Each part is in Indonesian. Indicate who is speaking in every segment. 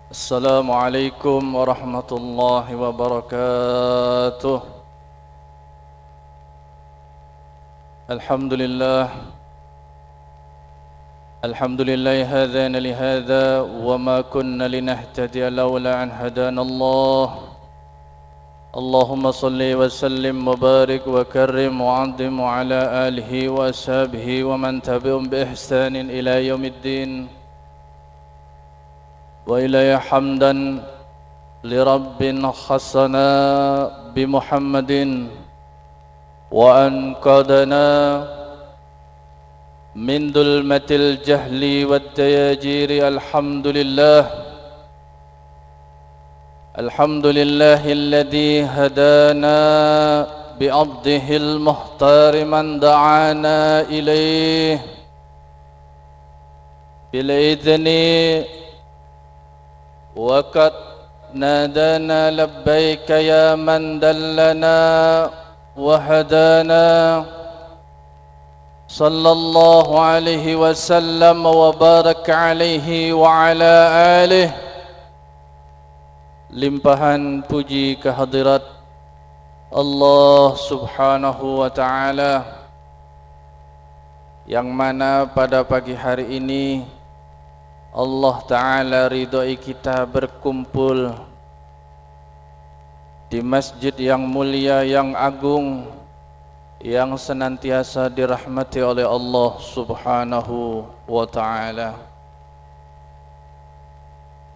Speaker 1: السلام عليكم ورحمة الله وبركاته. الحمد لله هدانا لهذا وما كنا لنهتدي لولا أن هدانا الله. اللهم صل وسلم وبارك وكرم وعظم على آله وأصحابه ومن تبعهم بإحسان إلى يوم الدين. وإلى حمدا لرب خصنا بمحمد وأنقذنا من ظلمة الجهل والتياجير. الحمد لله الذي هدانا بعبده المختار من دعانا إليه بالإذن وقد نادانا لبيك يا من دلنا وهدانا. صلى الله عليه وسلم وبارك عليه وعلى آله. Limpahan puji kehadirat Allah subhanahu wa ta'ala, yang mana pada pagi hari ini Allah Ta'ala ridhoi kita berkumpul di masjid yang mulia, yang agung, yang senantiasa dirahmati oleh Allah Subhanahu wa Ta'ala.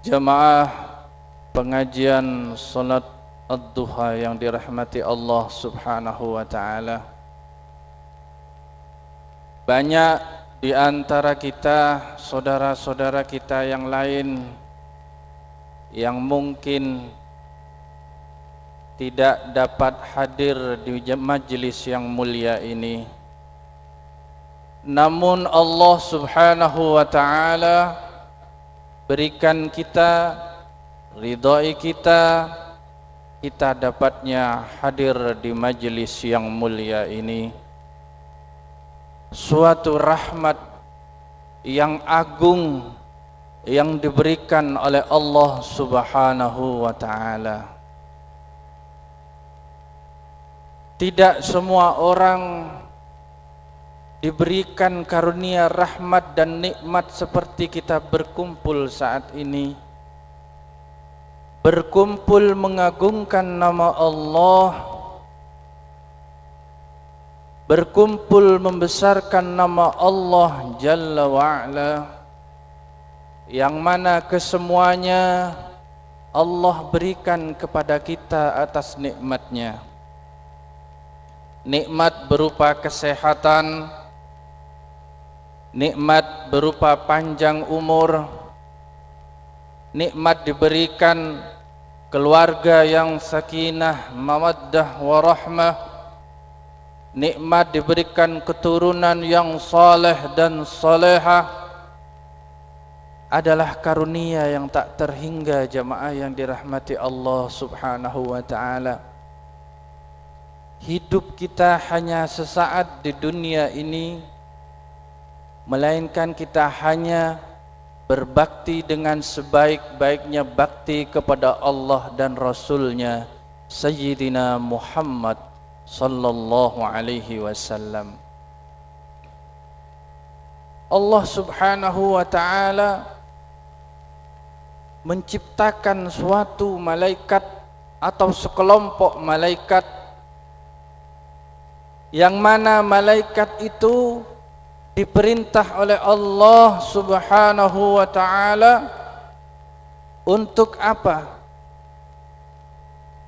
Speaker 1: Jamaah pengajian salat ad-duha yang dirahmati Allah Subhanahu wa Ta'ala, banyak di antara kita, saudara-saudara kita yang lain yang mungkin tidak dapat hadir di majelis yang mulia ini, namun Allah Subhanahu wa Ta'ala berikan kita, ridhoi kita, kita dapatnya hadir di majelis yang mulia ini. Suatu rahmat yang agung yang diberikan oleh Allah Subhanahu wa Ta'ala. Tidak semua orang diberikan karunia rahmat dan nikmat seperti kita berkumpul saat ini, berkumpul mengagungkan nama Allah, berkumpul membesarkan nama Allah Jalla wa'ala, yang mana kesemuanya Allah berikan kepada kita atas nikmatnya. Nikmat berupa kesehatan, nikmat berupa panjang umur, nikmat diberikan keluarga yang sakinah, mawaddah, warahmah, nikmat diberikan keturunan yang saleh dan salehah, adalah karunia yang tak terhingga jamaah yang dirahmati Allah Subhanahu wa Ta'ala. Hidup kita hanya sesaat di dunia ini, melainkan kita hanya berbakti dengan sebaik-baiknya bakti kepada Allah dan Rasulnya Sayyidina Muhammad sallallahu alaihi wasallam. Allah Subhanahu wa Ta'ala menciptakan suatu malaikat atau sekelompok malaikat, yang mana malaikat itu diperintah oleh Allah Subhanahu wa Ta'ala untuk apa?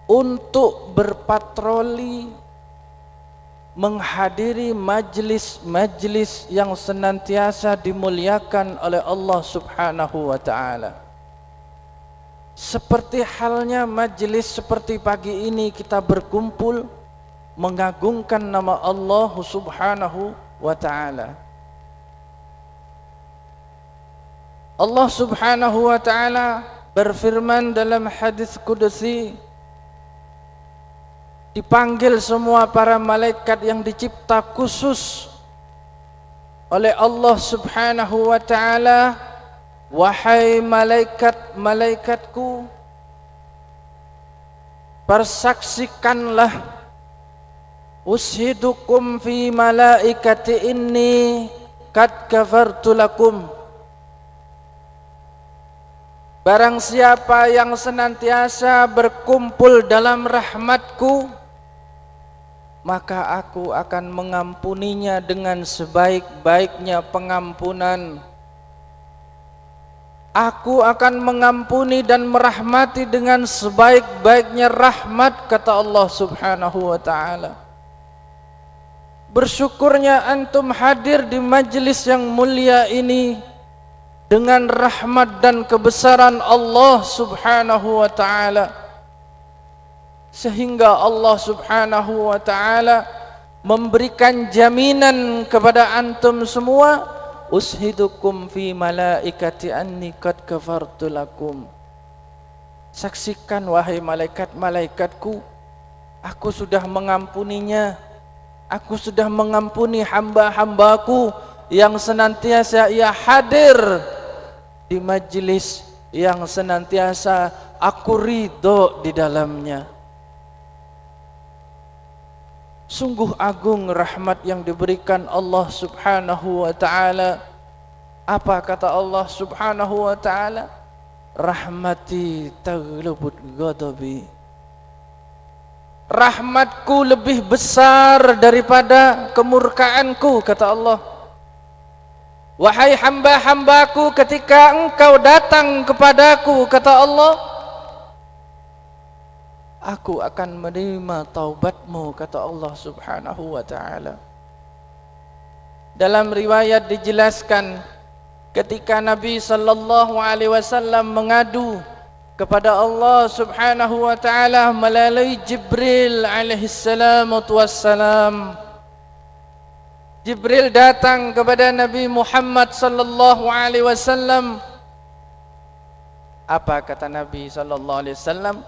Speaker 1: Untuk berpatroli menghadiri majlis-majlis yang senantiasa dimuliakan oleh Allah Subhanahu wa Ta'ala. Seperti halnya majlis seperti pagi ini, kita berkumpul mengagungkan nama Allah Subhanahu wa Ta'ala. Allah Subhanahu wa Ta'ala berfirman dalam hadis qudsi, dipanggil semua para malaikat yang dicipta khusus oleh Allah Subhanahu wa Ta'ala wahai malaikat-malaikatku, persaksikanlah, ushidukum fi malaikati inni qad ghafartu lakum. Barang siapa yang senantiasa berkumpul dalam rahmatku, maka aku akan mengampuninya dengan sebaik-baiknya pengampunan. Aku akan mengampuni dan merahmati dengan sebaik-baiknya rahmat, kata Allah Subhanahu wa ta'ala. Bersyukurnya antum hadir di majlis yang mulia ini dengan rahmat dan kebesaran Allah Subhanahu wa ta'ala, sehingga Allah Subhanahu wa ta'ala memberikan jaminan kepada antum semua, ushidukum fi malaikati anni qad ghafartu lakum. Saksikan wahai malaikat-malaikatku, aku sudah mengampuninya, aku sudah mengampuni hamba-hambaku yang senantiasa ia hadir di majlis yang senantiasa aku ridho di dalamnya. Sungguh agung rahmat yang diberikan Allah Subhanahu wa ta'ala. Apa kata Allah Subhanahu wa ta'ala? Rahmati taghlubut ghadabi. Rahmatku lebih besar daripada kemurkaanku, kata Allah. Wahai hamba-hambaku, ketika engkau datang kepadaku, kata Allah, aku akan menerima taubatmu, kata Allah Subhanahu wa ta'ala. Dalam riwayat dijelaskan, ketika Nabi sallallahu alaihi wasallam mengadu kepada Allah Subhanahu wa ta'ala melalui Jibril alaihi wassalam, Jibril datang kepada Nabi Muhammad sallallahu alaihi wasallam. Apa kata Nabi sallallahu alaihi wasallam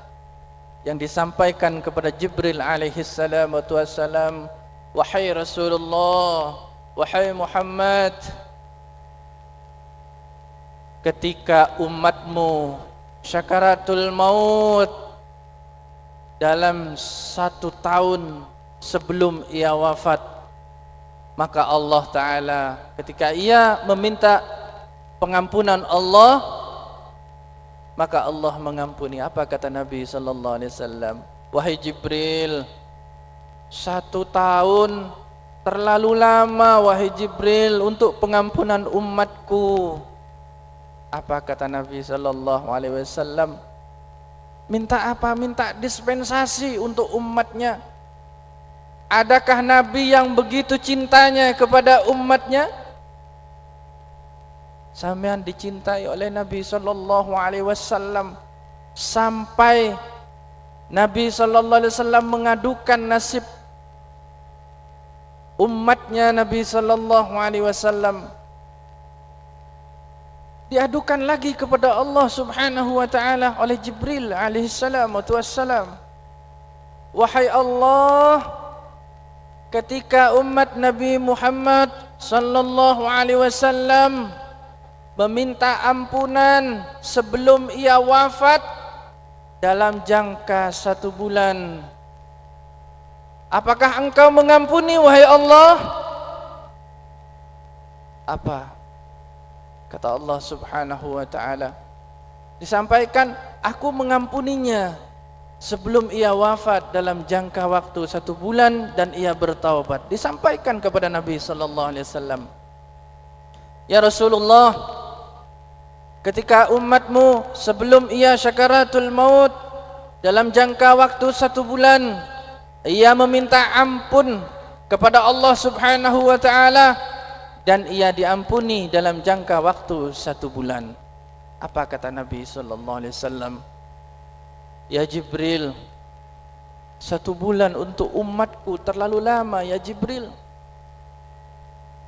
Speaker 1: yang disampaikan kepada Jibril alaihi wassalam? Wahai Rasulullah, wahai Muhammad, ketika umatmu syakaratul maut dalam 1 tahun sebelum ia wafat, maka Allah Ta'ala ketika ia meminta pengampunan Allah, maka Allah mengampuni. Apa kata Nabi sallallahu alaihi wasallam? Wahai Jibril, 1 tahun terlalu lama wahai Jibril untuk pengampunan umatku. Apa kata Nabi sallallahu alaihi wasallam? Minta apa? Minta dispensasi untuk umatnya. Adakah Nabi yang begitu cintanya kepada umatnya? Sampean dicintai oleh Nabi sallallahu alaihi wasallam sampai Nabi sallallahu alaihi wasallam mengadukan nasib umatnya. Nabi sallallahu alaihi wasallam diadukan lagi kepada Allah Subhanahu wa ta'ala oleh Jibril alaihi wassalam. Wahai Allah, ketika umat Nabi Muhammad sallallahu alaihi wasallam meminta ampunan sebelum ia wafat dalam jangka 1 bulan, apakah engkau mengampuni wahai Allah? Apa kata Allah Subhanahu wa ta'ala? Disampaikan, aku mengampuninya sebelum ia wafat dalam jangka waktu 1 bulan dan ia bertaubat. Disampaikan kepada Nabi sallallahu alaihi wasallam, ya Rasulullah, ketika umatmu sebelum ia syakaratul maut dalam jangka waktu 1 bulan ia meminta ampun kepada Allah Subhanahu wa ta'ala dan ia diampuni dalam jangka waktu 1 bulan. Apa kata Nabi sallallahu alaihi wasallam? Ya Jibril, 1 bulan untuk umatku terlalu lama ya Jibril.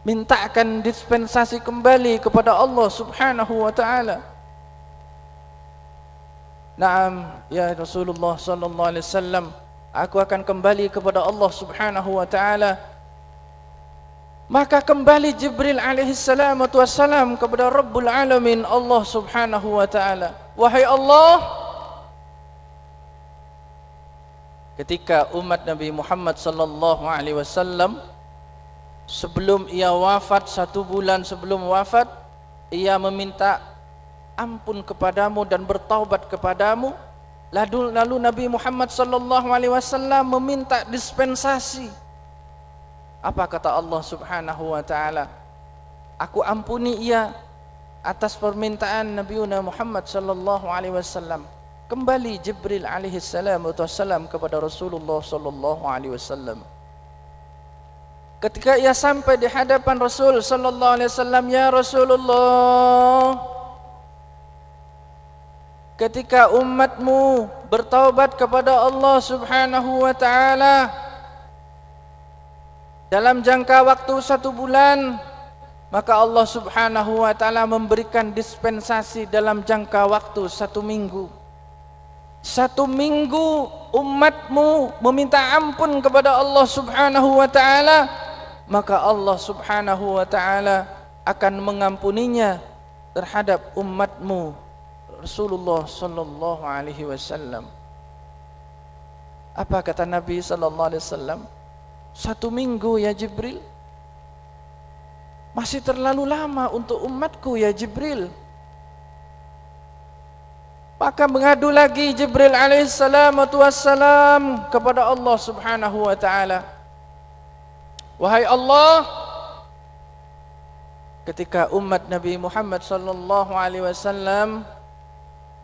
Speaker 1: Mintakan dispensasi kembali kepada Allah Subhanahu wa ta'ala. Naam ya Rasulullah sallallahu alaihi wasallam, aku akan kembali kepada Allah Subhanahu wa ta'ala Maka kembali Jibril alaihi salatu wassalam kepada Rabbul Alamin, Allah subhanahu wa ta'ala. Wahai Allah, ketika umat Nabi Muhammad sallallahu alaihi wasallam sebelum ia wafat, 1 bulan sebelum wafat, ia meminta ampun kepadamu dan bertaubat kepadamu. Lalu Nabi Muhammad sallallahu alaihi wasallam meminta dispensasi. Apa kata Allah subhanahu wa ta'ala? Aku ampuni ia atas permintaan Nabi Muhammad sallallahu alaihi wasallam. Kembali Jibril alaihi salam kepada Rasulullah sallallahu alaihi wasallam. Ketika ia sampai di hadapan Rasul sallallahu alaihi wasallam, ya Rasulullah, ketika umatmu bertaubat kepada Allah subhanahu wa ta'ala dalam jangka waktu 1 bulan, maka Allah subhanahu wa ta'ala memberikan dispensasi dalam jangka waktu 1 minggu. 1 minggu umatmu meminta ampun kepada Allah subhanahu wa ta'ala, maka Allah subhanahu wa ta'ala akan mengampuninya terhadap umatmu Rasulullah sallallahu alaihi wasallam. Apa kata Nabi sallallahu alaihi wasallam? 1 minggu ya Jibril, masih terlalu lama untuk umatku ya Jibril. Maka mengadu lagi Jibril alaihissalatu wassalam kepada Allah subhanahu wa ta'ala. Wahai Allah, ketika umat Nabi Muhammad sallallahu alaihi wasallam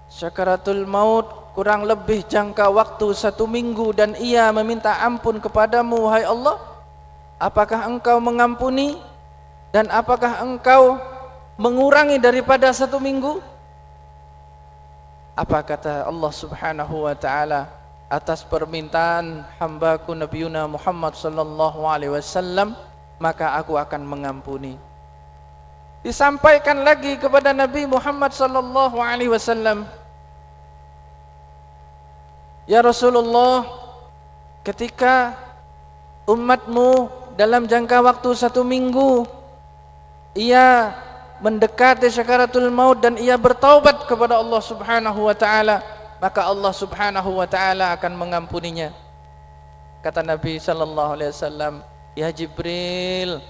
Speaker 1: sakaratul maut, kurang lebih jangka waktu 1 minggu, dan ia meminta ampun kepadamu, wahai Allah, apakah engkau mengampuni dan apakah engkau mengurangi daripada 1 minggu? Apa kata Allah subhanahu wa ta'ala atas permintaan hambaku Nabiuna Muhammad sallallahu alaihi wasallam? Maka aku akan mengampuni. Disampaikan lagi kepada Nabi Muhammad sallallahu alaihi wasallam, ya Rasulullah, ketika umatmu dalam jangka waktu 1 minggu ia mendekati sakaratul maut dan ia bertaubat kepada Allah subhanahu wa ta'ala, maka Allah subhanahu wa ta'ala akan mengampuninya. Kata Nabi sallallahu alaihi wasallam, ya Jibril,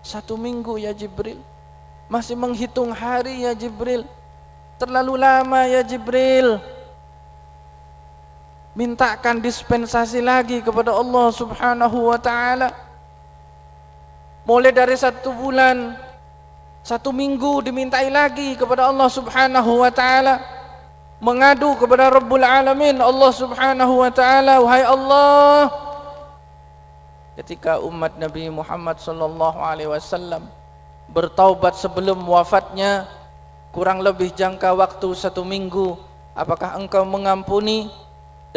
Speaker 1: 1 minggu ya Jibril, masih menghitung hari ya Jibril, terlalu lama ya Jibril. Mintakan dispensasi lagi kepada Allah subhanahu wa ta'ala. Mulai dari 1 bulan, 1 minggu dimintai lagi kepada Allah subhanahu wa ta'ala. Mengadu kepada Rabbul Alamin, Allah subhanahu wa ta'ala, wahai Allah, ketika umat Nabi Muhammad sallallahu alaihi wasallam bertaubat sebelum wafatnya, kurang lebih jangka waktu 1 minggu, apakah engkau mengampuni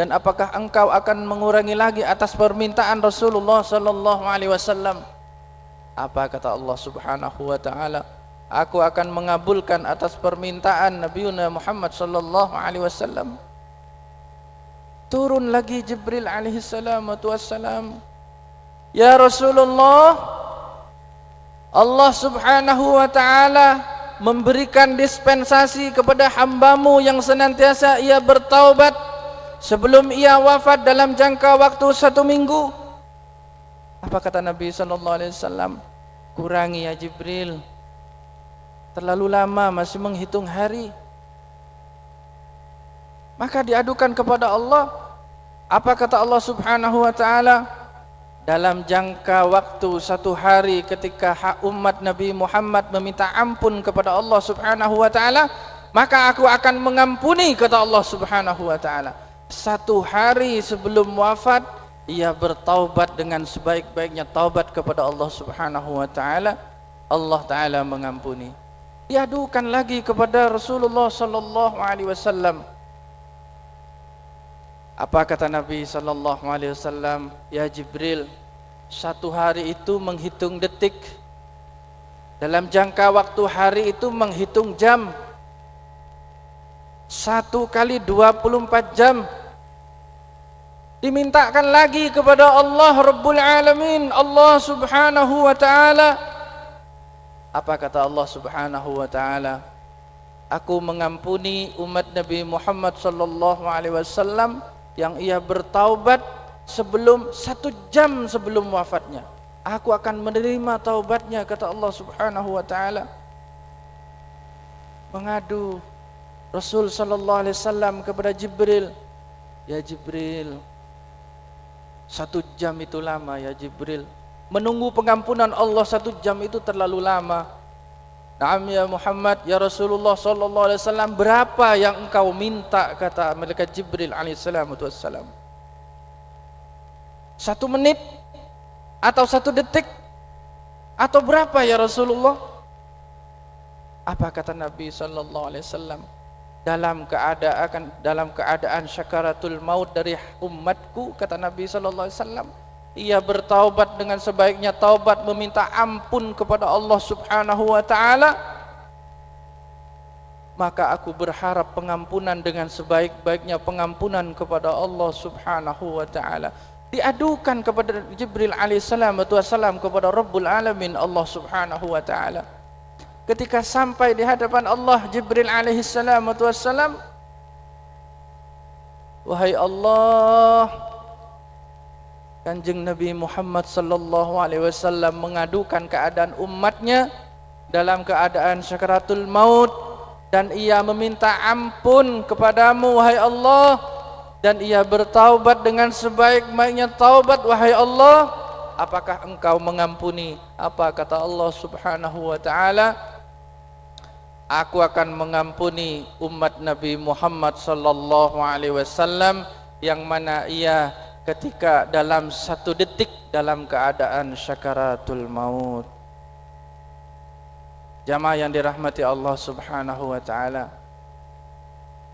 Speaker 1: dan apakah engkau akan mengurangi lagi atas permintaan Rasulullah sallallahu alaihi wasallam? Apa kata Allah subhanahu wa ta'ala? Aku akan mengabulkan atas permintaan Nabiuna Muhammad sallallahu alaihi wasallam. Turun lagi Jibril alaihi salatu wassalam, ya Rasulullah, Allah subhanahu wa ta'ala memberikan dispensasi kepada hambamu yang senantiasa ia bertaubat sebelum ia wafat dalam jangka waktu 1 minggu. Apa kata Nabi sallallahu alaihi wasallam? Kurangi ya Jibril, terlalu lama, masih menghitung hari. Maka diadukan kepada Allah. Apa kata Allah subhanahu wa ta'ala? Dalam jangka waktu 1 hari ketika umat Nabi Muhammad meminta ampun kepada Allah subhanahu wa ta'ala, maka aku akan mengampuni, kata Allah subhanahu wa ta'ala. 1 hari sebelum wafat ia bertaubat dengan sebaik-baiknya taubat kepada Allah subhanahu wa ta'ala, Allah ta'ala mengampuni. Diadukan lagi kepada Rasulullah sallallahu alaihi wasallam. Apa kata Nabi sallallahu alaihi wasallam? Ya Jibril, 1 hari itu menghitung detik, dalam jangka waktu hari itu menghitung jam. 1 kali 24 jam dimintakan lagi kepada Allah Rabbul Alamin, Allah Subhanahu wa ta'ala. Apa kata Allah Subhanahu wa ta'ala? Aku mengampuni umat Nabi Muhammad sallallahu alaihi wasallam yang ia bertaubat sebelum 1 jam sebelum wafatnya. Aku akan menerima taubatnya, kata Allah Subhanahu wa ta'ala. Mengadu Rasul sallallahu alaihi wasallam kepada Jibril, ya Jibril, 1 jam itu lama ya Jibril. Menunggu pengampunan Allah 1 jam itu terlalu lama. Naam ya Muhammad, ya Rasulullah sallallahu alaihi wasallam, berapa yang engkau minta, kata malaikat Jibril alaihi wassalam. 1 menit atau 1 detik atau berapa ya Rasulullah? Apa kata Nabi sallallahu alaihi wasallam? Dalam keadaan syakaratul maut dari umatku, kata Nabi sallallahu alaihi wasallam, ia bertaubat dengan sebaiknya taubat, meminta ampun kepada Allah Subhanahu wa ta'ala, maka aku berharap pengampunan dengan sebaik-baiknya pengampunan kepada Allah Subhanahu wa ta'ala. Diadukan kepada Jibril alaihissalam kepada Rabbul Alamin, Allah Subhanahu wa ta'ala. Ketika sampai di hadapan Allah, Jibril alaihissalam, wahai Allah, Kanjeng Nabi Muhammad sallallahu alaihi wasallam mengadukan keadaan umatnya dalam keadaan syakaratul maut, dan ia meminta ampun kepadamu wahai Allah, dan ia bertaubat dengan sebaik-baiknya taubat wahai Allah. Apakah engkau mengampuni? Apa kata Allah Subhanahu wa ta'ala? Aku akan mengampuni umat Nabi Muhammad sallallahu alaihi wasallam yang mana ia ketika dalam 1 detik dalam keadaan syakaratul maut. Jamaah yang dirahmati Allah Subhanahu wa ta'ala,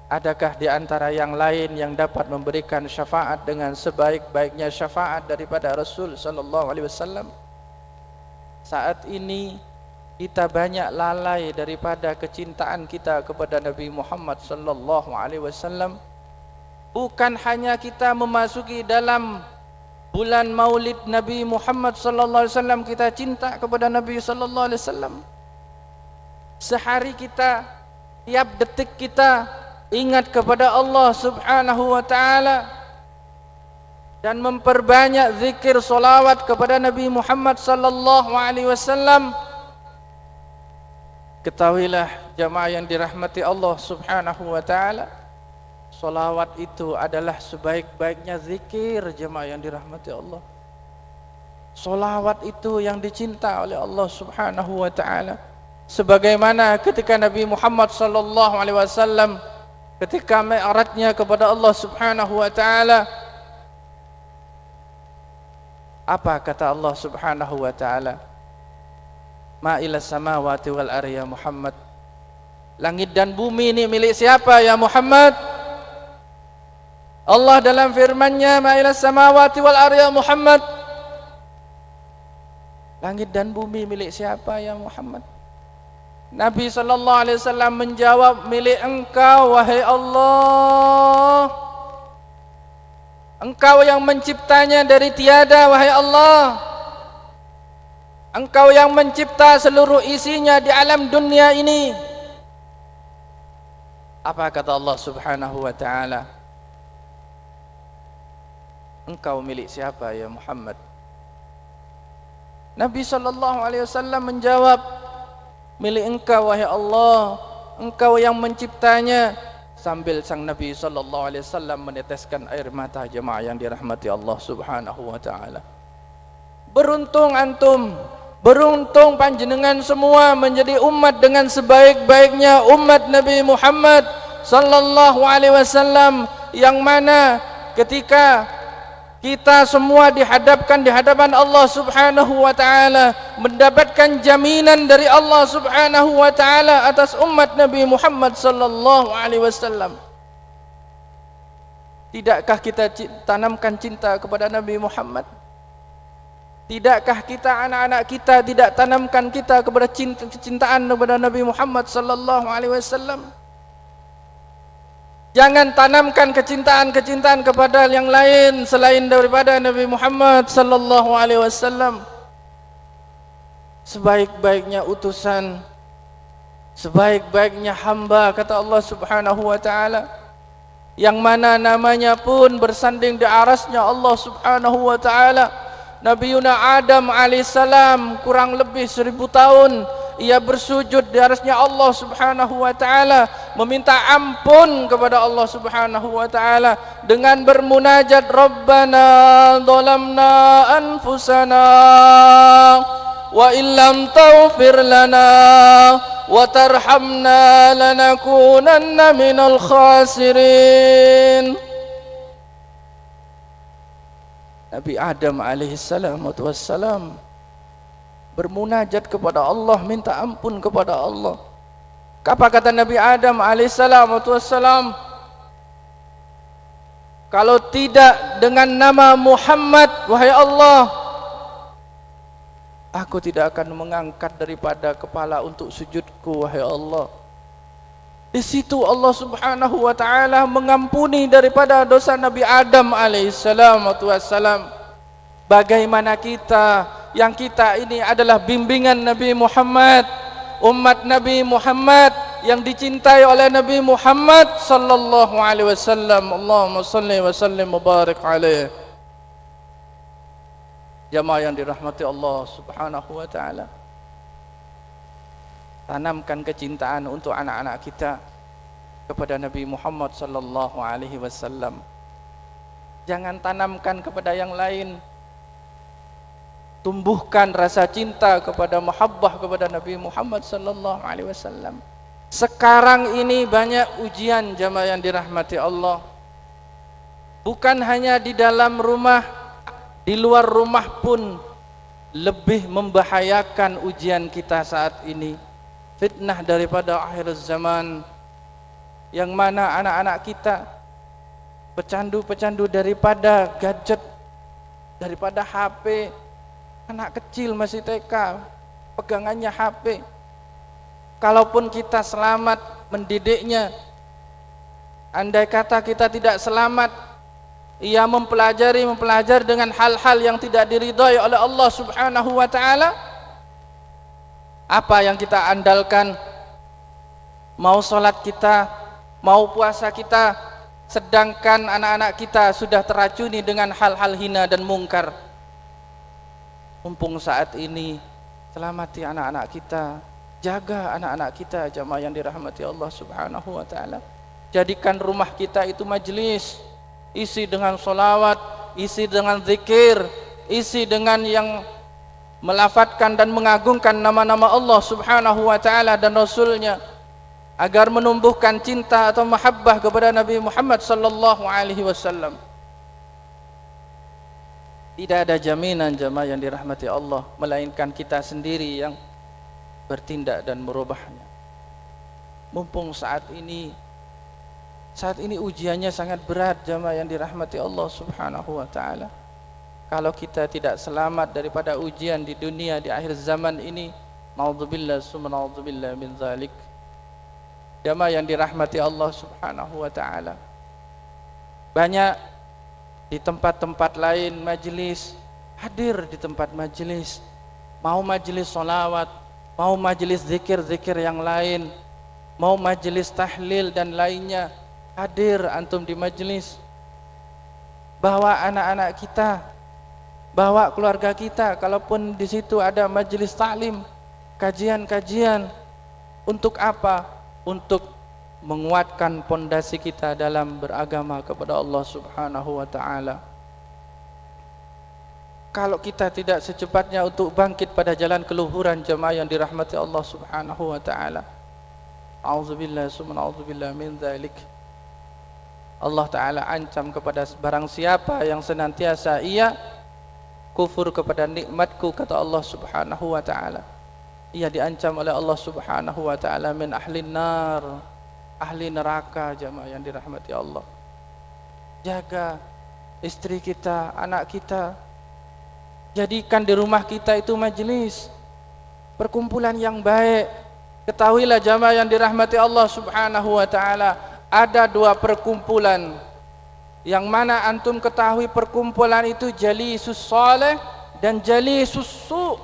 Speaker 1: adakah di antara yang lain yang dapat memberikan syafaat dengan sebaik-baiknya syafaat daripada Rasul sallallahu alaihi wasallam? Saat ini kita banyak lalai daripada kecintaan kita kepada Nabi Muhammad sallallahu alaihi wasallam. Bukan hanya kita memasuki dalam bulan Maulid Nabi Muhammad sallallahu alaihi wasallam kita cinta kepada Nabi sallallahu alaihi wasallam. Sehari kita, tiap detik kita ingat kepada Allah Subhanahu wa ta'ala dan memperbanyak zikir salawat kepada Nabi Muhammad sallallahu alaihi wasallam. Ketahuilah jamaah yang dirahmati Allah Subhanahu wa ta'ala, salawat itu adalah sebaik-baiknya zikir. Jemaah yang dirahmati Allah, salawat itu yang dicinta oleh Allah Subhanahu wa ta'ala. Sebagaimana ketika Nabi Muhammad sallallahu alaihi wasallam ketika mi'rajnya kepada Allah Subhanahu wa ta'ala, apa kata Allah Subhanahu wa ta'ala? Ma ila samawati wal ardi ya Muhammad, langit dan bumi ini milik siapa ya Muhammad? Allah dalam firman-Nya, ma ila samawati wal ardi ya Muhammad, langit dan bumi milik siapa ya Muhammad? Nabi sallallahu alaihi wasallam menjawab, milik engkau wahai Allah. Engkau yang menciptanya dari tiada wahai Allah. Engkau yang mencipta seluruh isinya di alam dunia ini. Apa kata Allah Subhanahu wa ta'ala? Engkau milik siapa ya Muhammad? Nabi sallallahu alaihi wasallam menjawab, milik engkau wahai Allah. Engkau yang menciptanya. Sambil sang Nabi sallallahu alaihi wasallam meneteskan air mata. Jemaah yang dirahmati Allah Subhanahu wa ta'ala, beruntung antum, beruntung panjenengan semua menjadi umat dengan sebaik-baiknya umat Nabi Muhammad sallallahu alaihi wasallam, yang mana ketika kita semua dihadapkan di hadapan Allah Subhanahu wa ta'ala, mendapatkan jaminan dari Allah Subhanahu wa ta'ala atas umat Nabi Muhammad sallallahu alaihi wasallam. Tidakkah kita tanamkan cinta kepada Nabi Muhammad? Tidakkah kita, anak-anak kita, tidak tanamkan kita kepada kecintaan kepada Nabi Muhammad sallallahu alaihi wasallam? Jangan tanamkan kecintaan-kecintaan kepada yang lain selain daripada Nabi Muhammad sallallahu alaihi wasallam. Sebaik-baiknya utusan, sebaik-baiknya hamba, kata Allah Subhanahu wa taala, yang mana namanya pun bersanding di arasnya Allah Subhanahu wa taala. Nabiuna Adam alaihissalam kurang lebih 1000 tahun ia bersujud di arasnya Allah Subhanahu wa taala, meminta ampun kepada Allah Subhanahu wa taala dengan bermunajat, Rabbana zalamna anfusana wa illam taghfir lana wa tarhamna lanakunanna minal khasirin. Nabi Adam alaihissalam bermunajat kepada Allah, minta ampun kepada Allah. Apa kata Nabi Adam alaihissalam? Kalau tidak dengan nama Muhammad, wahai Allah, aku tidak akan mengangkat daripada kepala untuk sujudku, wahai Allah. Di situ Allah Subhanahu wa taala mengampuni daripada dosa Nabi Adam alaihissalam. Bagaimana kita, yang kita ini adalah bimbingan Nabi Muhammad, umat Nabi Muhammad yang dicintai oleh Nabi Muhammad sallallahu alaihi wasallam. Allahumma salli wa sallim mubarak alaihi. Jamaah yang dirahmati Allah Subhanahu wa taala, tanamkan kecintaan untuk anak-anak kita kepada Nabi Muhammad sallallahu alaihi wasallam. Jangan tanamkan kepada yang lain. Tumbuhkan rasa cinta kepada mahabbah kepada Nabi Muhammad sallallahu alaihi wasallam. Sekarang ini banyak ujian, jamaah yang dirahmati Allah. Bukan hanya di dalam rumah, di luar rumah pun lebih membahayakan ujian kita saat ini. Fitnah daripada akhir zaman, yang mana anak-anak kita pecandu-pecandu daripada gadget, daripada HP. Anak kecil masih TK, pegangannya HP. Kalaupun kita selamat mendidiknya, andai kata kita tidak selamat, ia mempelajari dengan hal-hal yang tidak diridhai oleh Allah Subhanahu wa taala. Apa yang kita andalkan? Mau salat kita, mau puasa kita, sedangkan anak-anak kita sudah teracuni dengan hal-hal hina dan mungkar. Mumpung saat ini, selamati anak-anak kita, jaga anak-anak kita, jamaah yang dirahmati Allah Subhanahu wa taala. Jadikan rumah kita itu majlis, isi dengan solawat, isi dengan zikir, isi dengan yang melafadzkan dan mengagungkan nama-nama Allah Subhanahu wa taala dan Rasulnya, agar menumbuhkan cinta atau mahabbah kepada Nabi Muhammad sallallahu alaihi wasallam. Tidak ada jaminan, jamaah yang dirahmati Allah, melainkan kita sendiri yang bertindak dan merubahnya. Mumpung saat ini ujiannya sangat berat, jamaah yang dirahmati Allah Subhanahu wa taala. Kalau kita tidak selamat daripada ujian di dunia di akhir zaman ini, naudzubillah summa naudzubillah min zalik. Jamaah yang dirahmati Allah Subhanahu wa taala, banyak di tempat-tempat lain majelis, hadir di tempat majelis, mau majelis solawat, mau majelis zikir-zikir yang lain, mau majelis tahlil dan lainnya, hadir antum di majelis. Bawa anak-anak kita, bawa keluarga kita, kalaupun di situ ada majelis taklim, kajian-kajian. Untuk apa? Untuk menguatkan pondasi kita dalam beragama kepada Allah Subhanahu wa taala. Kalau kita tidak secepatnya untuk bangkit pada jalan keluhuran, jemaah yang dirahmati Allah Subhanahu wa taala, auzubillah summa auzubillah min dzalik. Allah taala ancam kepada barang siapa yang senantiasa ia kufur kepada nikmatku, kata Allah Subhanahu wa taala, ia diancam oleh Allah Subhanahu wa taala min ahlin nar, ahli neraka, jamaah yang dirahmati Allah. Jaga istri kita, anak kita, jadikan di rumah kita itu majelis perkumpulan yang baik. Ketahuilah jamaah yang dirahmati Allah Subhanahu wa taala, ada dua perkumpulan, yang mana antum ketahui perkumpulan itu jalisus saleh dan jalisus su'.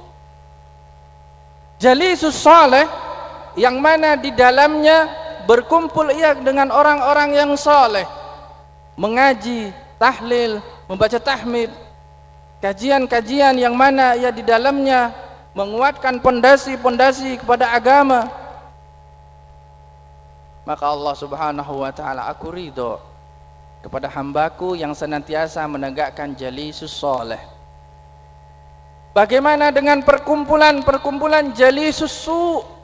Speaker 1: Jalisus saleh yang mana di dalamnya berkumpul ia dengan orang-orang yang saleh, mengaji, tahlil, membaca tahmid, kajian-kajian yang mana ia di dalamnya menguatkan pondasi-pondasi kepada agama. Maka Allah Subhanahu wa taala, aku ridho kepada hambaku yang senantiasa menegakkan jalisus saleh. Bagaimana dengan perkumpulan jalisus su'?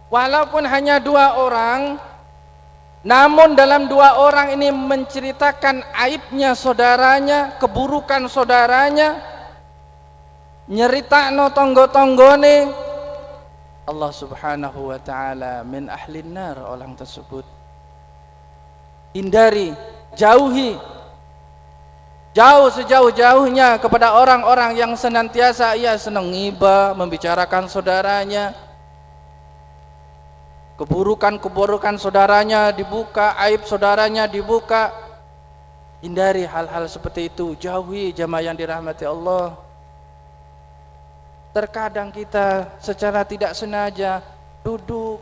Speaker 1: Walaupun hanya 2 orang, namun dalam 2 orang ini menceritakan aibnya saudaranya, keburukan saudaranya, nyeritakno tonggo-tonggone, Allah Subhanahu wa taala min ahlin nar, orang tersebut hindari, jauhi, jauh sejauh-jauhnya kepada orang-orang yang senantiasa ia senang ghibah, membicarakan saudaranya, keburukan-keburukan saudaranya dibuka, aib saudaranya dibuka. Hindari hal-hal seperti itu, jauhi jamaah yang dirahmati Allah. Terkadang kita secara tidak sengaja duduk,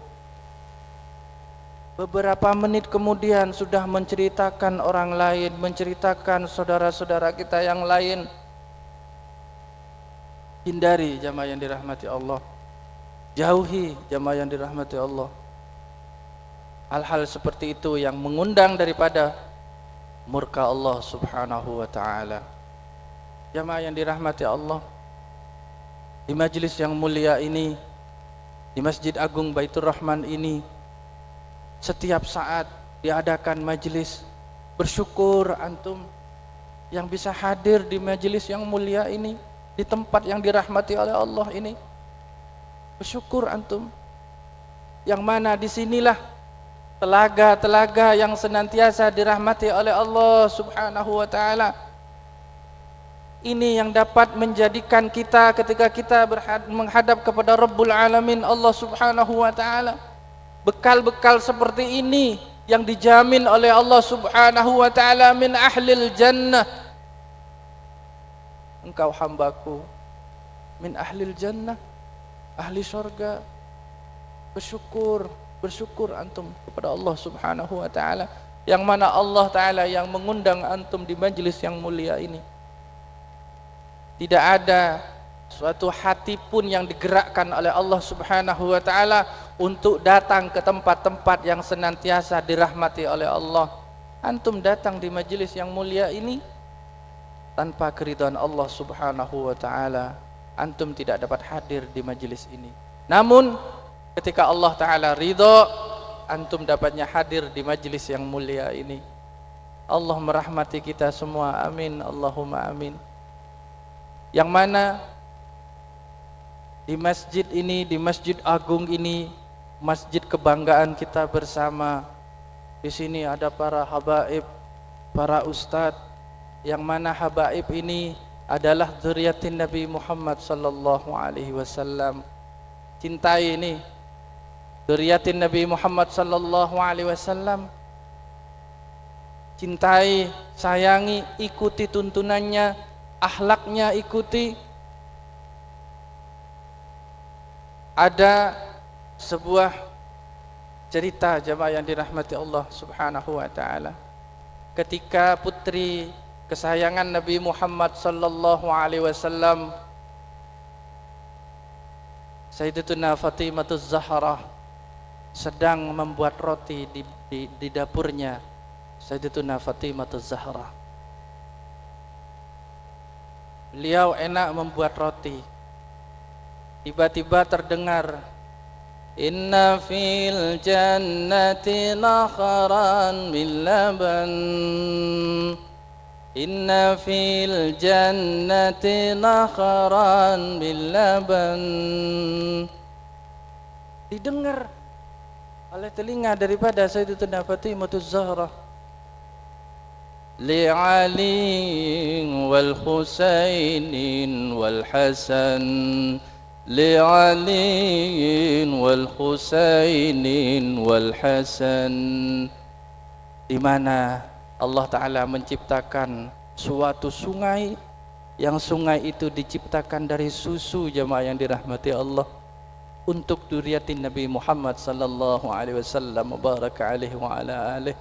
Speaker 1: beberapa menit kemudian sudah menceritakan orang lain, menceritakan saudara-saudara kita yang lain. Hindari jamaah yang dirahmati Allah, jauhi jamaah yang dirahmati Allah. Hal-hal seperti itu yang mengundang daripada murka Allah Subhanahu wa taala. Jamaah yang dirahmati Allah, di majlis yang mulia ini, di Masjid Agung Baitur Rahman ini, setiap saat diadakan majlis. Bersyukur antum yang bisa hadir di majlis yang mulia ini, di tempat yang dirahmati oleh Allah ini. Bersyukur antum, yang mana disinilah telaga-telaga yang senantiasa dirahmati oleh Allah Subhanahu wa ta'ala. Ini yang dapat menjadikan kita ketika kita menghadap kepada Rabbul Alamin Allah Subhanahu wa ta'ala, bekal-bekal seperti ini yang dijamin oleh Allah Subhanahu wa ta'ala min ahlil jannah. Engkau hambaku min ahlil jannah, ahli surga. Bersyukur antum kepada Allah Subhanahu wa ta'ala, yang mana Allah ta'ala yang mengundang antum di majlis yang mulia ini. Tidak ada suatu hati pun yang digerakkan oleh Allah Subhanahu wa ta'ala untuk datang ke tempat-tempat yang senantiasa dirahmati oleh Allah. Antum datang di majlis yang mulia ini tanpa keridhaan Allah Subhanahu wa ta'ala, antum tidak dapat hadir di majlis ini. Namun ketika Allah ta'ala ridho, antum dapatnya hadir di majlis yang mulia ini. Allah merahmati kita semua, amin, Allahumma amin. Yang mana di masjid ini, di Masjid Agung ini, masjid kebanggaan kita bersama. Di sini ada para habaib, para ustadz, yang mana habaib ini adalah dzurriyyatin Nabi Muhammad sallallahu alaihi wasallam. Cintai ini dzurriyyatin Nabi Muhammad sallallahu alaihi wasallam. Cintai, sayangi, ikuti tuntunannya, akhlaknya ikuti. Ada sebuah cerita jemaah yang dirahmati Allah Subhanahu wa taala, ketika putri kesayangan Nabi Muhammad sallallahu alaihi wasallam, Sayyidatuna Fatimatuz Zahra, sedang membuat roti di dapurnya Sayyidatuna Fatimatuz Zahra. Beliau enak membuat roti. Tiba-tiba terdengar, inna fil jannati nakhran min laban, inna fil jannati nakhran min laban. Didengar oleh telinga daripada Sayyidatuna Fatimatuz Zahra. Li'ali wal Husainin wal Hasan, li'ali wal Husainin wal Hasan. di mana Allah Ta'ala menciptakan suatu sungai, yang sungai itu diciptakan dari susu, jamaah yang dirahmati Allah, untuk dzurriyyatin Nabi Muhammad sallallahu alaihi wasallam baraka alaihi wa ala alihi.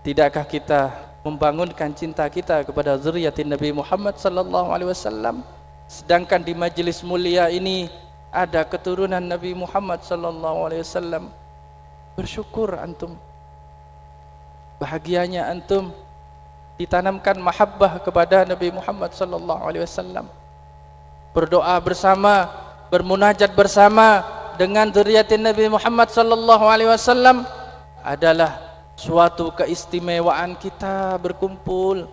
Speaker 1: Tidakkah kita membangunkan cinta kita kepada dzurriyyatin Nabi Muhammad sallallahu alaihi wasallam, sedangkan di majelis mulia ini ada keturunan Nabi Muhammad sallallahu alaihi wasallam? Bersyukur antum, bahagianya antum ditanamkan mahabbah kepada Nabi Muhammad sallallahu alaihi wasallam. Berdoa bersama, bermunajat bersama dengan dzurriyyatin Nabi Muhammad sallallahu alaihi wasallam adalah suatu keistimewaan kita berkumpul.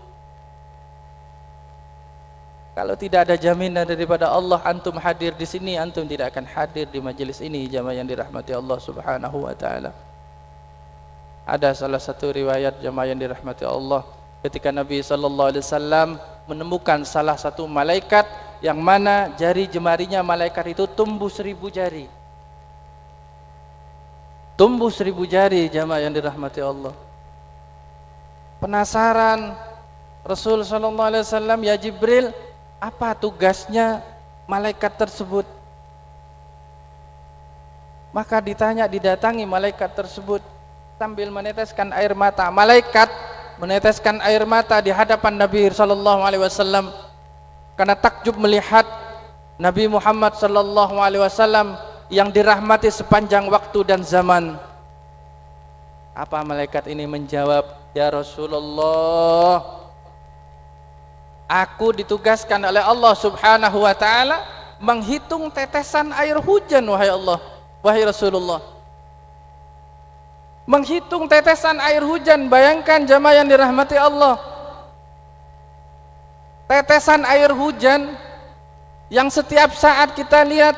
Speaker 1: Kalau tidak ada jaminan daripada Allah antum hadir di sini, antum tidak akan hadir di majelis ini, jamaah yang dirahmati Allah Subhanahu wa taala. Ada salah satu riwayat, jamaah yang dirahmati Allah, ketika Nabi sallallahu alaihi wasallam menemukan salah satu malaikat yang mana jari jemarinya malaikat itu tumbuh 1000 jari. Tumbuh 1000 jari, jamaah yang dirahmati Allah. Penasaran Rasul sallallahu alaihi wasallam, ya Jibril, apa tugasnya malaikat tersebut? Maka didatangi malaikat tersebut sambil meneteskan air mata. Malaikat meneteskan air mata di hadapan Nabi sallallahu alaihi wasallam karena takjub melihat Nabi Muhammad sallallahu alaihi wasallam yang dirahmati sepanjang waktu dan zaman. Apa malaikat ini menjawab? Ya Rasulullah, aku ditugaskan oleh Allah Subhanahu wa taala menghitung tetesan air hujan, wahai Allah, wahai Rasulullah. Menghitung tetesan air hujan. Bayangkan jamaah yang dirahmati Allah, tetesan air hujan yang setiap saat kita lihat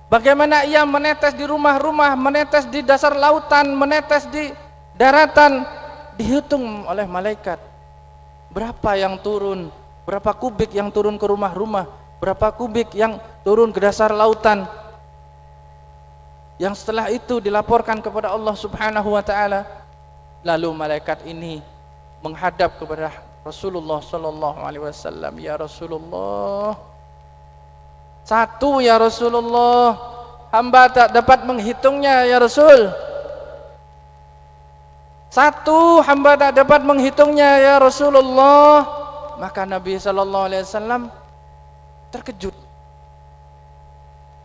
Speaker 1: bagaimana ia menetes di rumah-rumah, menetes di dasar lautan, menetes di daratan, dihitung oleh malaikat. Berapa yang turun, berapa kubik yang turun ke rumah-rumah, berapa kubik yang turun ke dasar lautan, yang setelah itu dilaporkan kepada Allah Subhanahu wa taala. Lalu malaikat ini menghadap kepada Rasulullah sallallahu alaihi wasallam, ya Rasulullah, satu ya Rasulullah, hamba tak dapat menghitungnya ya Rasul. Satu, hamba tak dapat menghitungnya ya Rasulullah. Maka Nabi sallallahu alaihi wasallam terkejut.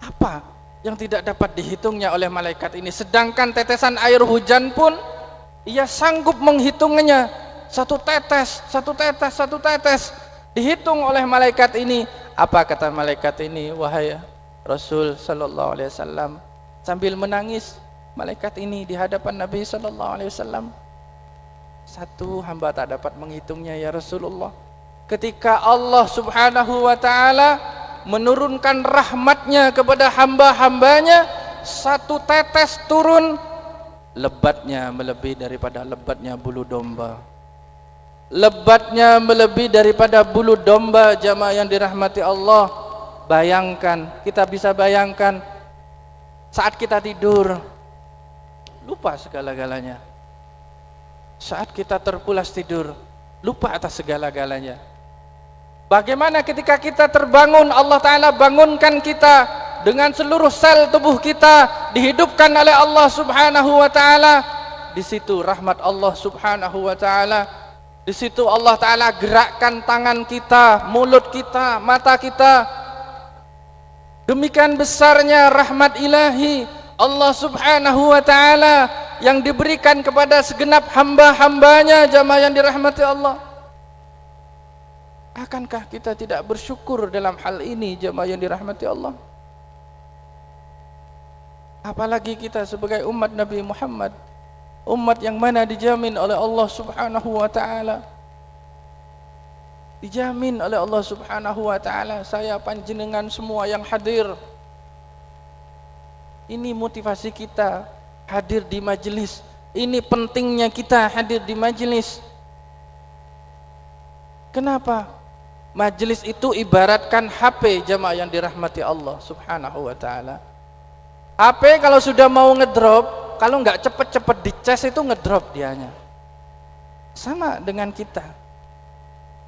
Speaker 1: Apa yang tidak dapat dihitungnya oleh malaikat ini? Sedangkan tetesan air hujan pun ia sanggup menghitungnya, satu tetes, satu tetes, satu tetes, dihitung oleh malaikat ini. Apa kata malaikat ini, wahai Rasul sallallahu alaihi wasallam? Sambil menangis malaikat ini di hadapan Nabi sallallahu alaihi wasallam, satu, hamba tak dapat menghitungnya ya Rasulullah. Ketika Allah Subhanahu wa taala menurunkan rahmatnya kepada hamba-hambanya, satu tetes turun, lebatnya melebihi daripada lebatnya bulu domba. Lebatnya melebihi daripada bulu domba, jamaah yang dirahmati Allah. Bayangkan, kita bisa bayangkan saat kita tidur lupa segala-galanya. Saat kita terpulas tidur lupa atas segala-galanya. Bagaimana ketika kita terbangun, Allah Ta'ala bangunkan kita dengan seluruh sel tubuh kita dihidupkan oleh Allah Subhanahu wa Ta'ala. Di situ rahmat Allah Subhanahu wa Ta'ala. Di situ Allah Ta'ala gerakkan tangan kita, mulut kita, mata kita. Demikian besarnya rahmat ilahi Allah Subhanahu wa Ta'ala yang diberikan kepada segenap hamba-hambanya, jamaah yang dirahmati Allah. Akankah kita tidak bersyukur dalam hal ini, jamaah yang dirahmati Allah? Apalagi kita sebagai umat Nabi Muhammad, umat yang mana dijamin oleh Allah Subhanahu wa Ta'ala, dijamin oleh Allah Subhanahu wa Ta'ala, saya panjenengan semua yang hadir. Ini motivasi kita hadir di majelis. Ini pentingnya kita hadir di majelis. Kenapa? Majelis itu ibaratkan HP, jamaah yang dirahmati Allah Subhanahu wa Ta'ala. HP kalau sudah mau ngedrop, kalau nggak cepet-cepet dicas itu ngedrop dianya. Sama dengan kita.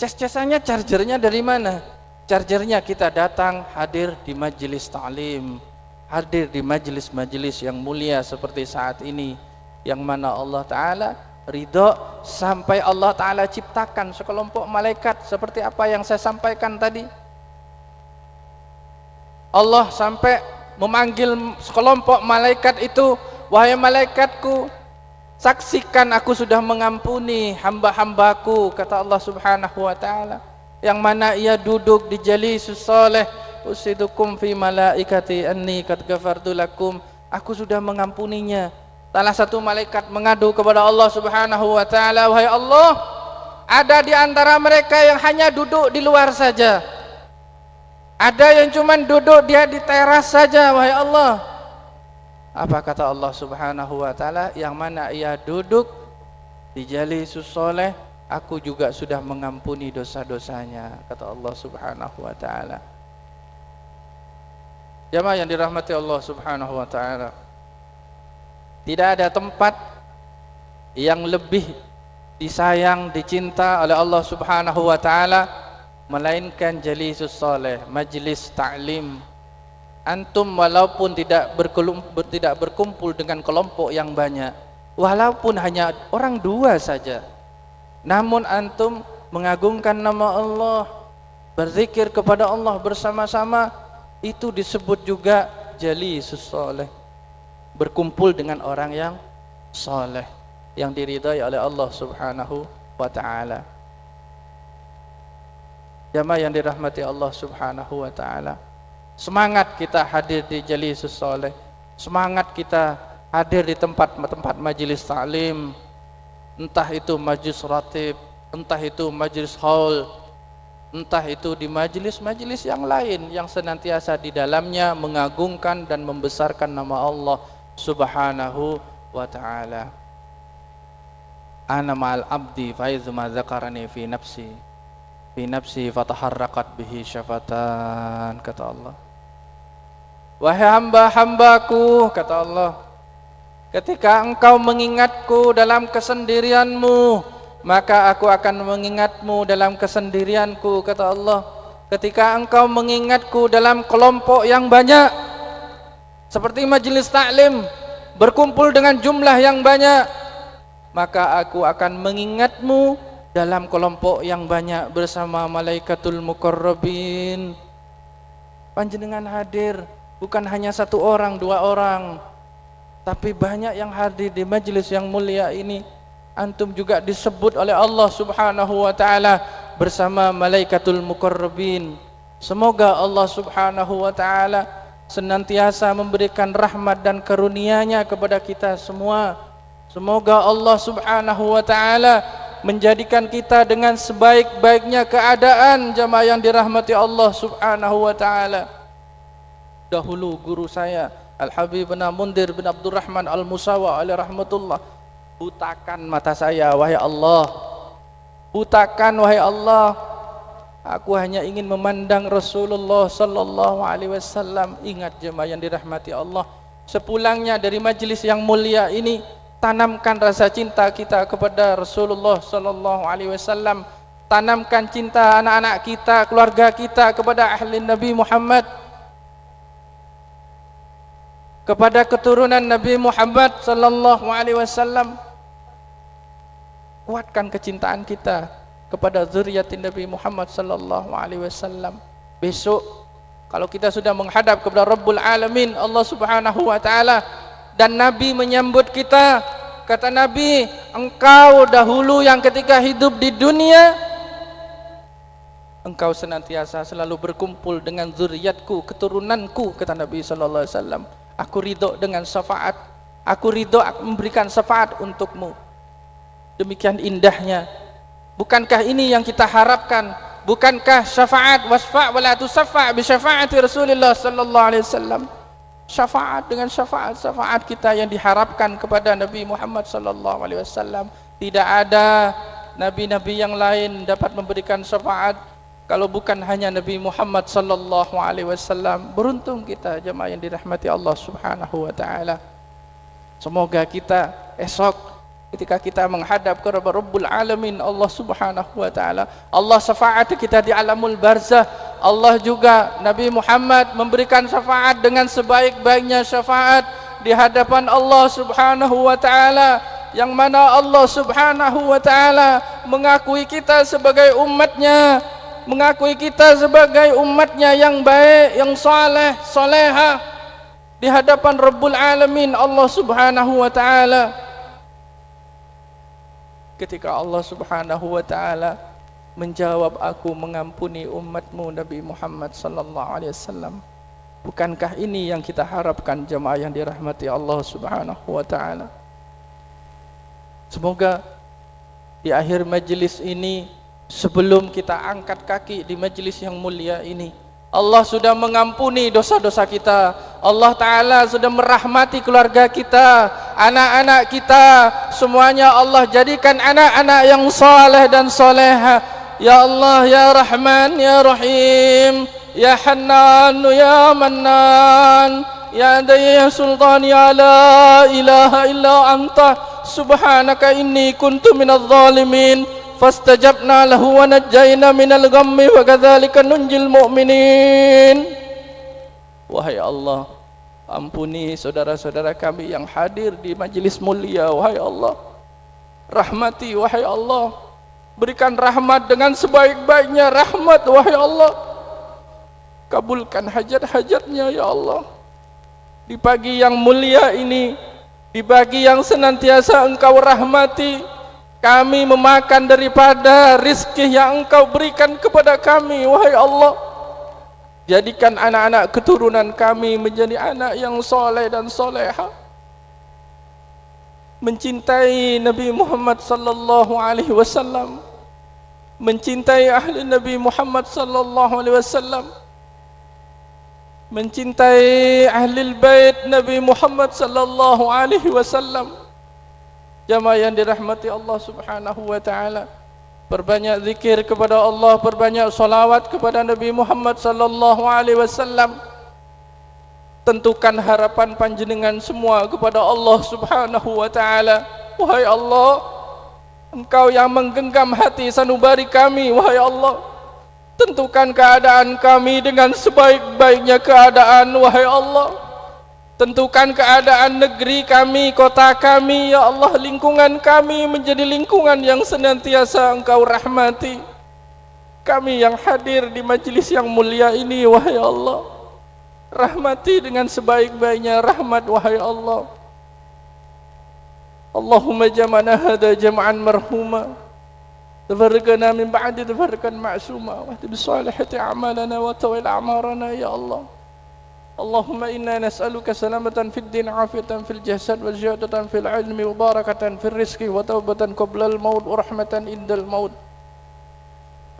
Speaker 1: Cas-casannya chargernya dari mana? Chargernya kita datang hadir di majelis ta'lim, hadir di majelis-majelis yang mulia seperti saat ini, yang mana Allah Ta'ala ridho sampai Allah Ta'ala ciptakan sekelompok malaikat seperti apa yang saya sampaikan tadi. Allah sampai memanggil sekelompok malaikat itu, wahai malaikatku, saksikan aku sudah mengampuni hamba-hambaku, kata Allah Subhanahu wa Ta'ala, yang mana ia duduk di jalisus saleh, usidukum fi malaikati anni qad ghafartu lakum, aku sudah mengampuninya. Salah satu malaikat mengadu kepada Allah Subhanahu wa Ta'ala, wahai Allah, ada di antara mereka yang hanya duduk di luar saja, ada yang cuman duduk dia di teras saja, wahai Allah. Apa kata Allah Subhanahu wa Ta'ala? Yang mana ia duduk di jalisus saleh, aku juga sudah mengampuni dosa-dosanya, kata Allah Subhanahu wa Ta'ala. Jamaah yang dirahmati Allah Subhanahu wa Ta'ala, tidak ada tempat yang lebih disayang, dicinta oleh Allah Subhanahu wa Ta'ala melainkan jalisus saleh, majlis ta'lim. Antum walaupun tidak berkumpul dengan kelompok yang banyak, walaupun hanya orang 2 saja, namun antum mengagungkan nama Allah, berzikir kepada Allah bersama-sama, itu disebut juga jalisus saleh, berkumpul dengan orang yang saleh, yang diridhai oleh Allah Subhanahu wa Ta'ala. Jamaah yang dirahmati Allah Subhanahu wa Ta'ala, semangat kita hadir di jalisus saleh, semangat kita hadir di tempat-tempat majelis ta'lim, entah itu majelis ratib, entah itu majelis haul, entah itu di majelis-majelis yang lain yang senantiasa di dalamnya mengagungkan dan membesarkan nama Allah Subhanahu wa Ta'ala. Ana ma'al abdi faizu ma dzakarani fi nafsi fataharraqat bihi syafatan, kata Allah. Wahai hamba-hambaku, kata Allah, ketika engkau mengingatku dalam kesendirianmu, maka aku akan mengingatmu dalam kesendirianku, kata Allah. Ketika engkau mengingatku dalam kelompok yang banyak seperti majelis taklim, berkumpul dengan jumlah yang banyak, maka aku akan mengingatmu dalam kelompok yang banyak bersama malaikatul muqarrabin. Panjenengan hadir bukan hanya 1 orang, 2 orang, tapi banyak yang hadir di majelis yang mulia ini. Antum juga disebut oleh Allah Subhanahu wa Ta'ala bersama malaikatul muqarrabin. Semoga Allah Subhanahu wa Ta'ala senantiasa memberikan rahmat dan karunia-Nya kepada kita semua. Semoga Allah Subhanahu wa Ta'ala menjadikan kita dengan sebaik-baiknya keadaan, jamaah yang dirahmati Allah Subhanahu wa Ta'ala. Dahulu guru saya Al-Habib bin Mundir bin Abdurrahman Al-Musawa alaihi rahmatullah, butakan mata saya, wahai Allah, butakan wahai Allah, aku hanya ingin memandang Rasulullah sallallahu alaihi wasallam. Ingat jemaah yang dirahmati Allah, sepulangnya dari majelis yang mulia ini, tanamkan rasa cinta kita kepada Rasulullah sallallahu alaihi wasallam, tanamkan cinta anak-anak kita, keluarga kita kepada ahli Nabi Muhammad, kepada keturunan Nabi Muhammad sallallahu alaihi wasallam. Kuatkan kecintaan kita kepada zuriyatin Nabi Muhammad sallallahu alaihi wasallam. Besok kalau kita sudah menghadap kepada Rabbul Alamin, Allah Subhanahu wa Ta'ala, dan Nabi menyambut kita, kata Nabi, engkau dahulu yang ketika hidup di dunia engkau senantiasa selalu berkumpul dengan zuriatku, keturunanku, kata Nabi sallallahu alaihi wasallam. Aku ridho dengan syafaat, aku ridho memberikan syafaat untukmu. Demikian indahnya. Bukankah ini yang kita harapkan? Bukankah syafaat, wasfa' wa la tusaffa' bi syafaati Rasulullah sallallahu alaihi wasallam? Syafaat dengan syafaat kita yang diharapkan kepada Nabi Muhammad sallallahu alaihi wasallam. Tidak ada nabi-nabi yang lain dapat memberikan syafaat kalau bukan hanya Nabi Muhammad sallallahu alaihi wasallam. Beruntung kita jemaah yang dirahmati Allah Subhanahu wa Ta'ala. Semoga kita esok ketika kita menghadap kepada Rabbul Alamin Allah Subhanahu wa taala, Allah syafaat kita di alamul barzah. Allah juga Nabi Muhammad memberikan syafaat dengan sebaik-baiknya syafaat di hadapan Allah Subhanahu wa taala, yang mana Allah Subhanahu wa taala mengakui kita sebagai umatnya, mengakui kita sebagai umatnya yang baik, yang saleh, salehah di hadapan Rabbul Alamin Allah Subhanahu wa taala. Ketika Allah Subhanahu wa taala menjawab, aku mengampuni umatmu Nabi Muhammad sallallahu alaihi wasallam. Bukankah ini yang kita harapkan jemaah yang dirahmati Allah Subhanahu wa taala? Semoga di akhir majlis ini, sebelum kita angkat kaki di majlis yang mulia ini, Allah sudah mengampuni dosa-dosa kita. Allah Ta'ala sudah merahmati keluarga kita, anak-anak kita, semuanya Allah jadikan anak-anak yang saleh dan salehah. Ya Allah, Ya Rahman, Ya Rahim, Ya Hannan, Ya Mannan, Ya Dayya Sultan, Ya La ilaha illa anta, subhanaka inni kuntu minadh zalimin. Fastajabna lahu wa najjayna minal ghammi wa kadzalika nunjil mu'minin. Wahai Allah, ampuni saudara-saudara kami yang hadir di majlis mulia. Wahai Allah, rahmati. Wahai Allah, berikan rahmat dengan sebaik-baiknya rahmat. Wahai Allah, kabulkan hajat-hajatnya ya Allah. Di pagi yang mulia ini, di pagi yang senantiasa Engkau rahmati, kami memakan daripada rizki yang Engkau berikan kepada kami. Wahai Allah, jadikan anak-anak keturunan kami menjadi anak yang soleh dan soleha, mencintai Nabi Muhammad sallallahu alaihi wasallam, mencintai ahli Nabi Muhammad sallallahu alaihi wasallam, mencintai ahli bait Nabi Muhammad sallallahu alaihi wasallam. Jamaah yang dirahmati Allah Subhanahu wa taala, perbanyak zikir kepada Allah, perbanyak salawat kepada Nabi Muhammad sallallahu alaihi wasallam. Tentukan harapan panjenengan semua kepada Allah Subhanahu wa taala. Wahai Allah, Engkau yang menggenggam hati sanubari kami. Wahai Allah, tentukan keadaan kami dengan sebaik-baiknya keadaan. Wahai Allah, tentukan keadaan negeri kami, kota kami, ya Allah, lingkungan kami menjadi lingkungan yang senantiasa Engkau rahmati. Kami yang hadir di majlis yang mulia ini, wahai Allah, rahmati dengan sebaik-baiknya rahmat. Wahai Allah, Allahumma jama'na hadha jama'an marhuma, tafarraqna min ba'di tafarraqan ma'suma, wa bi salihati a'malana wa tawil a'marana ya Allah. Allahumma inna nas'aluka salamatan fid din, afiyatan fil jasad, wa ziyadatan fil ilmi, wa barakatan fil rizqi, wa taubatan qabla al maut, wa rahmatan indal maut,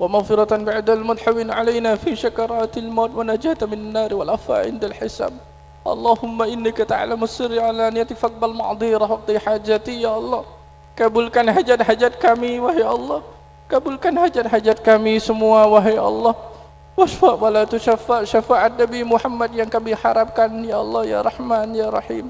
Speaker 1: wa maghfiratan ba'dal mudhawin alaina fi syakaratil maut, wa najatan min nar wal afa indal hisab. Allahumma innaka ta'lamu sirri ala niyati faqbal ma'dhirah waqti hajati ya Allah. Kabulkan hajat-hajat kami wahai Allah, kabulkan hajat-hajat kami semua wahai Allah. Wasfa' wa la tusyaffa' syafaat Nabi Muhammad yang kami harapkan ya Allah ya Rahman ya Rahim.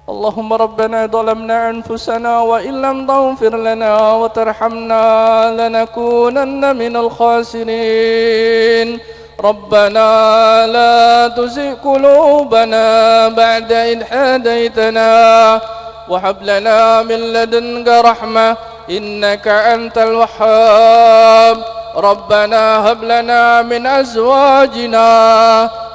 Speaker 1: Allahumma rabbana zalamna anfusana wa illam taghfir lana wa tarhamna lanakunanna minal khasirin. Rabbana la tuzigh qulubana ba'da idh hadaytana wa hab lana min ladunka rahmah innaka antal wahhab. Rabbana hab lana min azwajina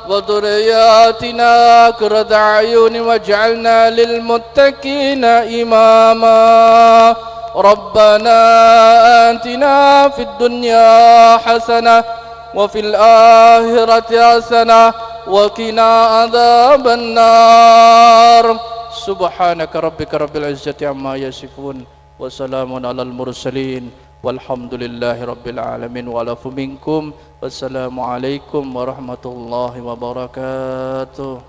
Speaker 1: wa dhurriyyatina qurrata a'yun waj'alna lil muttaqina imama. Rabbana atina fid dunya hasanah wa fil akhirati hasanah wa qina adzaban nar. Subhanaka rabbika rabbil izzati amma yasifun wa salamun alal mursalin walhamdulillahi rabbil alamin wa alafu minkum. Wassalamualaikum warahmatullahi wabarakatuh.